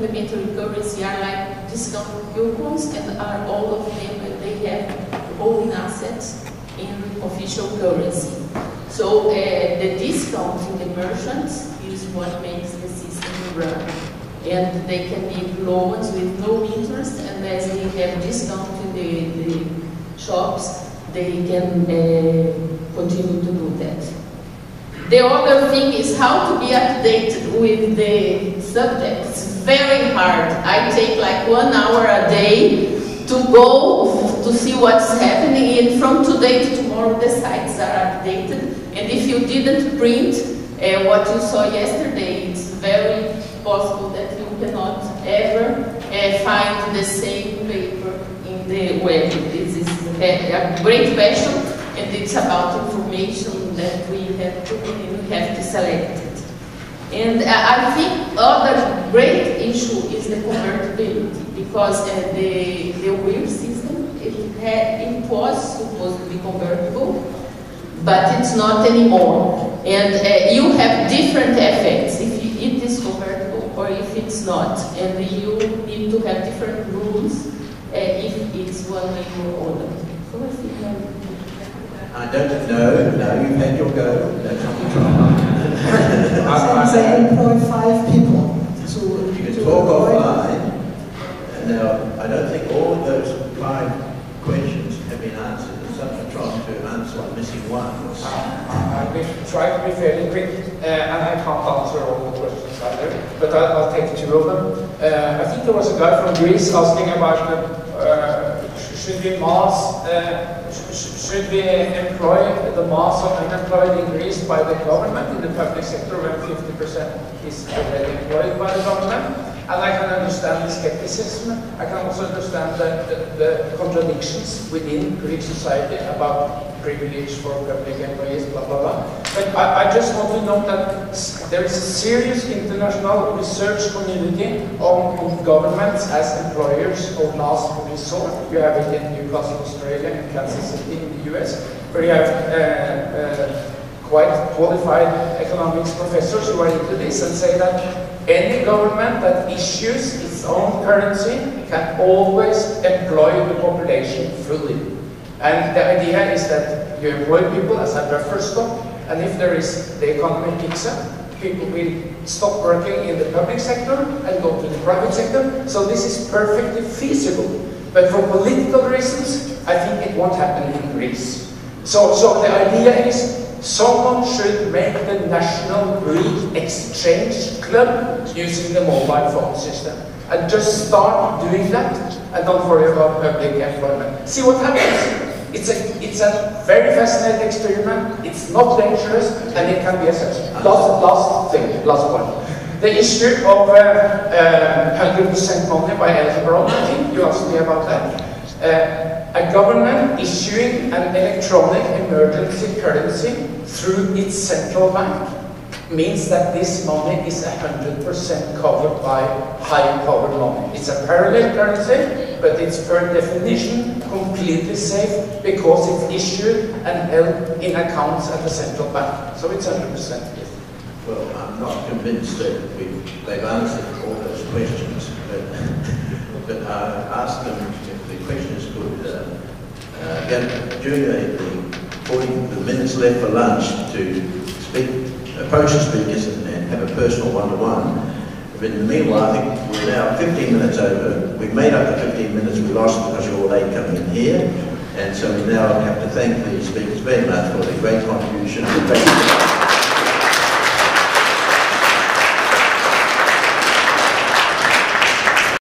complementary currency are like discount coupons, and are all of them, they have holding assets in official currency. So the discount in the merchants is what makes the system run. And they can give loans with no interest, and as they have discount in the shops, they can continue to do that. The other thing is how to be updated with the subjects. Very hard. I take like 1 hour a day to go to see what's happening, and from today to tomorrow the sites are updated. And if you didn't print what you saw yesterday, it's very possible that you cannot ever find the same paper in the web. This is a great passion, and it's about information that we have to select it. And I think other great issue is the convertibility, because the wheel system, it was supposed to be convertible, but it's not anymore. And you have different effects if it is convertible or if it's not. And you need to have different rules if it's one way or other. So I think I don't know. No, you've had your go. That's not the trouble. They employ 5 people. You can talk offline. Now, I don't think all of those 5 questions have been answered. I'm trying to answer, I'm missing one. I'll try to be fairly quick, and I can't answer all the questions either, but I'll take 2 of them. I think there was a guy from Greece asking about should we employ the mass of unemployed in Greece by the government in the public sector when 50% is already employed by the government? And I can understand the skepticism. I can also understand the contradictions within Greek society about privilege for public employees, blah, blah, blah. But I just want to note that there is a serious international research community on governments as employers of last resort. You have it in Newcastle, Australia, and Kansas City in the US, where you have quite qualified economics professors who are into this and say that any government that issues its own currency can always employ the population fully. And the idea is that you employ people as a buffer stock, and if the economy picks up, people will stop working in the public sector and go to the private sector. So this is perfectly feasible. But for political reasons, I think it won't happen in Greece. So the idea is someone should make the National Greek Exchange Club using the mobile phone system. And just start doing that, and don't worry about public employment. See what happens. It's a very fascinating experiment. It's not dangerous, and it can be a success. Last point. The issue of 100% money by algebra, I think you asked me about that. A government issuing an electronic emergency currency through its central bank means that this money is 100% covered by high-powered money. It's a parallel currency, but it's per definition completely safe because it's issued and held in accounts at the central bank. So it's 100% safe. Well, I'm not convinced that they've answered all those questions, but ask them if the questions could during the minutes left for lunch to approach the speakers and have a personal one-to-one. But in the meanwhile, I think we're now 15 minutes over. We've made up the 15 minutes we lost because you're all late coming in here. And so we now have to thank the speakers very much for their great contribution.